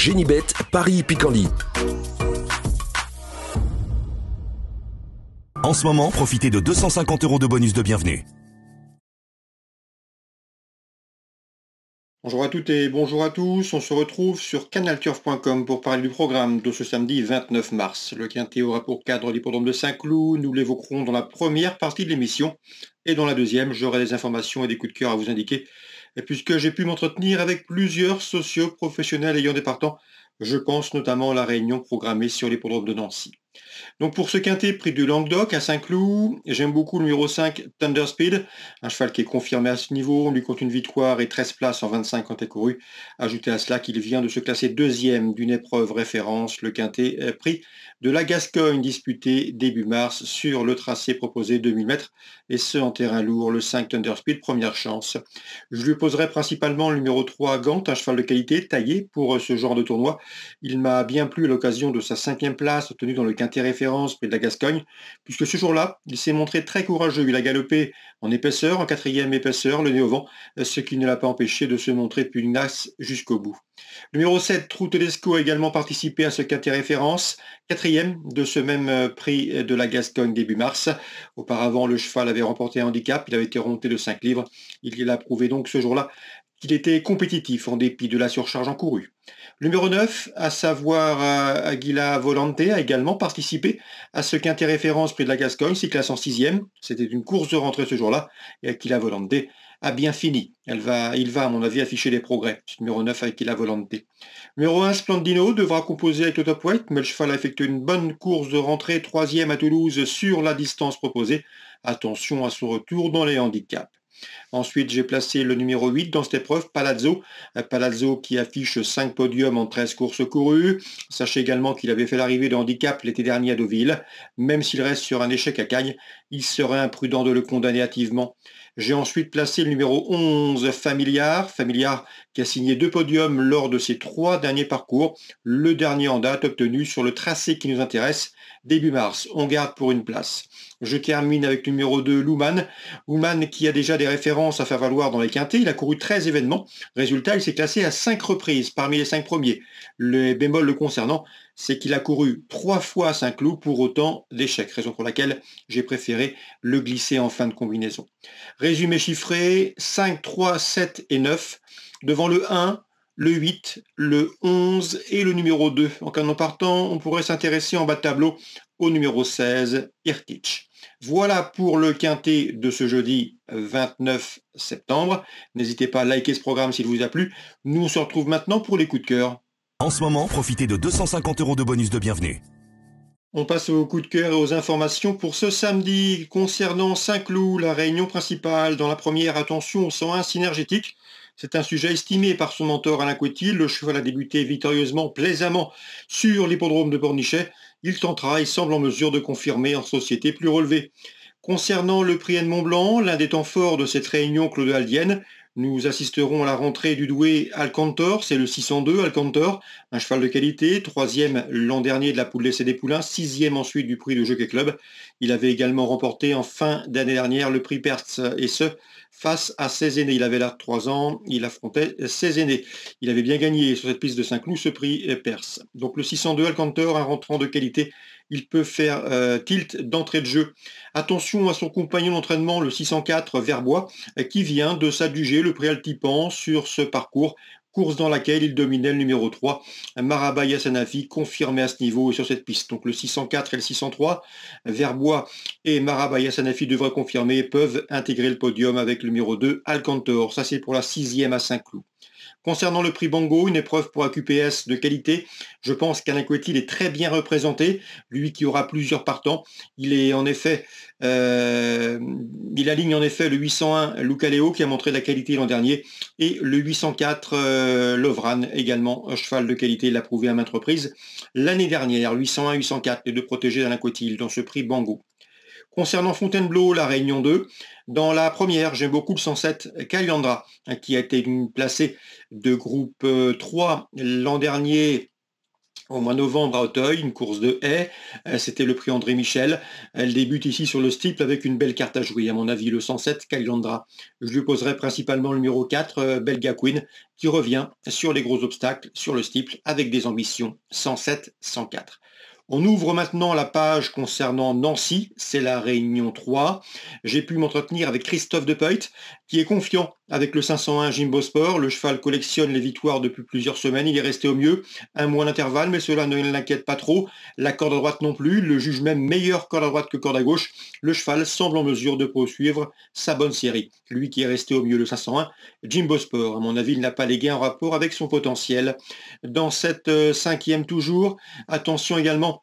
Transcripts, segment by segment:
Génibet, Paris-Picardie. En ce moment, profitez de 250 € de bonus de bienvenue. Bonjour à toutes et bonjour à tous, on se retrouve sur canalturf.com pour parler du programme de ce samedi 29 mars. Le Quintet aura pour cadre l'hippodrome de Saint-Cloud, nous l'évoquerons dans la première partie de l'émission et dans la deuxième, j'aurai des informations et des coups de cœur à vous indiquer. Et puisque j'ai pu m'entretenir avec plusieurs socio-professionnels ayant des partants, je pense notamment à la réunion programmée sur l'hippodrome de Nancy. Donc pour ce quintet prix du Languedoc à Saint-Cloud, j'aime beaucoup le numéro 5 Thunder Speed, un cheval qui est confirmé à ce niveau, on lui compte une victoire et 13 places en 25 quand il est couru. Ajoutez à cela qu'il vient de se classer deuxième d'une épreuve référence, le quintet prix de la Gascogne disputé début mars sur le tracé proposé 2000 mètres et ce en terrain lourd, le 5 Thunder Speed, première chance. Je lui poserai principalement le numéro 3 Gant, un cheval de qualité taillé pour ce genre de tournoi. Il m'a bien plu à l'occasion de sa 5e place obtenue dans le quintet référence près de la Gascogne, puisque ce jour-là, il s'est montré très courageux. Il a galopé en épaisseur, en 4e épaisseur, le nez au vent, ce qui ne l'a pas empêché de se montrer pugnace jusqu'au bout. Le numéro 7, Trou Tedesco, a également participé à ce quintet référence, 4e de ce même prix de la Gascogne début mars. Auparavant, le cheval avait remporté un handicap, il avait été remonté de 5 livres. Il a prouvé donc ce jour-là qu'il était compétitif en dépit de la surcharge encourue. Le numéro 9, à savoir Aguila Volante, a également participé à ce quintet référence près de la Gascogne, s'il classe en 6e. C'était une course de rentrée ce jour-là, et Aguila Volante a bien fini. Il va, à mon avis, afficher des progrès. Ce numéro 9 avec Aguila Volante. Numéro 1, Splendino, devra composer avec le top weight, mais le cheval a effectué une bonne course de rentrée, 3e à Toulouse sur la distance proposée. Attention à son retour dans les handicaps. Ensuite, j'ai placé le numéro 8 dans cette épreuve, Palazzo. Palazzo qui affiche 5 podiums en 13 courses courues. Sachez également qu'il avait fait l'arrivée de handicap l'été dernier à Deauville. Même s'il reste sur un échec à Cagnes, il serait imprudent de le condamner hâtivement. J'ai ensuite placé le numéro 11, Familiar qui a signé 2 podiums lors de ses 3 derniers parcours. Le dernier en date obtenu sur le tracé qui nous intéresse, début mars. On garde pour une place. Je termine avec le numéro 2, Luman qui a déjà des références à faire valoir dans les quintets. Il a couru 13 événements. Résultat, il s'est classé à 5 reprises parmi les 5 premiers. Le bémol le concernant, c'est qu'il a couru 3 fois à Saint-Cloud pour autant d'échecs, raison pour laquelle j'ai préféré le glisser en fin de combinaison. Résumé chiffré, 5, 3, 7 et 9, devant le 1, le 8, le 11 et le numéro 2. En cas non partant, on pourrait s'intéresser en bas de tableau au numéro 16, Irtich. Voilà pour le quintet de ce jeudi 29 septembre. N'hésitez pas à liker ce programme s'il vous a plu. Nous on se retrouve maintenant pour les coups de cœur. En ce moment, profitez de 250 € de bonus de bienvenue. On passe aux coups de cœur et aux informations pour ce samedi. Concernant Saint-Cloud, la réunion principale, dans la première, attention au 101 synergétique. C'est un sujet estimé par son mentor Alain Coutil. Le cheval a débuté victorieusement, plaisamment, sur l'hippodrome de Pornichet. Il tentera et semble en mesure de confirmer en société plus relevée. Concernant le prix Edmond Blanc, l'un des temps forts de cette réunion claude-aldienne, nous assisterons à la rentrée du doué Alcantor, c'est le 602 Alcantor, un cheval de qualité, 3e l'an dernier de la poule d'essai des poulains, 6e ensuite du prix de Jockey Club. Il avait également remporté en fin d'année dernière le prix Perse, et ce, face à ses aînés. Il avait là 3 ans, il affrontait ses aînés. Il avait bien gagné sur cette piste de Saint-Cloud ce prix Perse. Donc le 602 Alcantor, un rentrant de qualité, il peut faire tilt d'entrée de jeu. Attention à son compagnon d'entraînement, le 604 Verbois, qui vient de s'adjuger le prix Altipan sur ce parcours. Course dans laquelle il dominait le numéro 3, Maraba Yassanafi, confirmé à ce niveau et sur cette piste. Donc le 604 et le 603, Verbois et Maraba Yassanafi devraient confirmer et peuvent intégrer le podium avec le numéro 2, Alcantor. Ça c'est pour la 6e à Saint-Cloud. Concernant le prix Bango, une épreuve pour AQPS de qualité, je pense qu'Alain Coutil est très bien représenté, lui qui aura plusieurs partants. Il est en effet, il aligne en effet le 801 Lucaleo qui a montré de la qualité l'an dernier et le 804 Lovran également, un cheval de qualité, il l'a prouvé à maintes reprises. L'année dernière, 801-804, les deux protégés d'Alain Coutil dans ce prix Bango. Concernant Fontainebleau, la Réunion 2, dans la première, j'aime beaucoup le 107 Caliandra, qui a été placé de groupe 3 l'an dernier au mois de novembre à Auteuil, une course de haies. C'était le prix André Michel. Elle débute ici sur le steeple avec une belle carte à jouer. À mon avis, le 107, Calandra. Je lui poserai principalement le numéro 4, Belga Queen, qui revient sur les gros obstacles sur le steeple avec des ambitions 107-104. On ouvre maintenant la page concernant Nancy, c'est la réunion 3. J'ai pu m'entretenir avec Christophe Depeut, qui est confiant avec le 501 Jimbo Sport. Le cheval collectionne les victoires depuis plusieurs semaines, il est resté au mieux, un mois d'intervalle, mais cela ne l'inquiète pas trop. La corde à droite non plus, le juge même meilleure corde à droite que corde à gauche. Le cheval semble en mesure de poursuivre sa bonne série. Lui qui est resté au mieux, le 501 Jimbo Sport. À mon avis, il n'a pas les gains en rapport avec son potentiel. Dans cette cinquième toujours, attention également,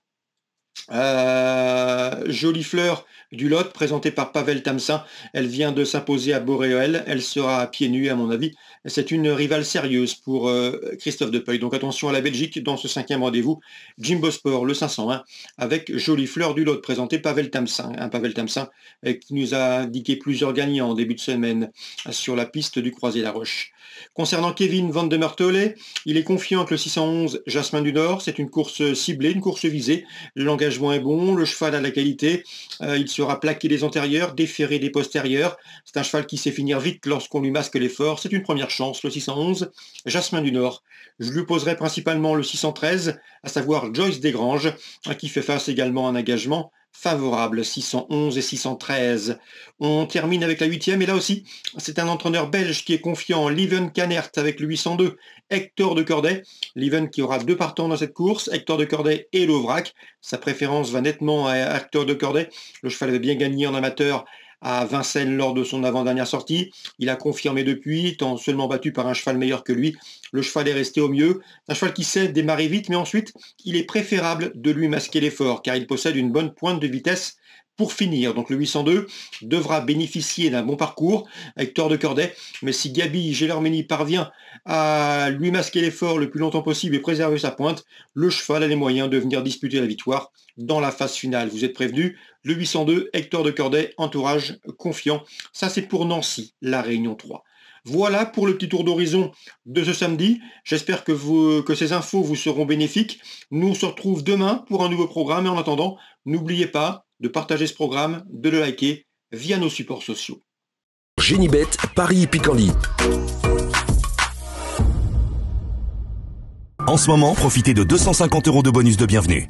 Jolie Fleur du Lot, présentée par Pavel Tamsin. Elle vient de s'imposer à Boréal. Elle sera à pieds nus, à mon avis. C'est une rivale sérieuse pour Christophe Depeut. Donc attention à la Belgique dans ce cinquième rendez-vous. Jimbo Sport, le 501, avec Jolie Fleur du Lot, présenté Pavel Tamsin. Un Pavel Tamsin qui nous a indiqué plusieurs gagnants en début de semaine sur la piste du Croisé-la-Roche. Concernant Kevin Van de Mertole, il est confiant avec le 611 Jasmin du Nord. C'est une course ciblée, une course visée. L'engagement est bon, le cheval a la qualité. Il sera plaqué des antérieurs, déféré des postérieurs. C'est un cheval qui sait finir vite lorsqu'on lui masque l'effort. C'est une première chance, le 611 Jasmin du Nord. Je lui poserai principalement le 613, à savoir Joyce Desgranges, qui fait face également à un engagement favorable, 611 et 613. On termine avec la 8e, et là aussi, c'est un entraîneur belge qui est confiant, Lieven Canert, avec le 802, Hector de Corday. Lieven qui aura 2 partants dans cette course, Hector de Corday et l'Aubrac. Sa préférence va nettement à Hector de Corday. Le cheval avait bien gagné en amateur à Vincennes lors de son avant-dernière sortie. Il a confirmé depuis, étant seulement battu par un cheval meilleur que lui. Le cheval est resté au mieux. Un cheval qui sait démarrer vite, mais ensuite, il est préférable de lui masquer l'effort, car il possède une bonne pointe de vitesse pour finir. Donc le 802 devra bénéficier d'un bon parcours, Hector de Corday, mais si Gabi Gelormeni parvient à lui masquer l'effort le plus longtemps possible et préserver sa pointe, le cheval a les moyens de venir disputer la victoire dans la phase finale. Vous êtes prévenus, le 802, Hector de Corday, entourage confiant. Ça c'est pour Nancy, la réunion 3. Voilà pour le petit tour d'horizon de ce samedi. J'espère que ces infos vous seront bénéfiques. Nous on se retrouve demain pour un nouveau programme, et en attendant, n'oubliez pas de partager ce programme, de le liker via nos supports sociaux. Génibet, Paris Picardie. En ce moment, profitez de 250 € de bonus de bienvenue.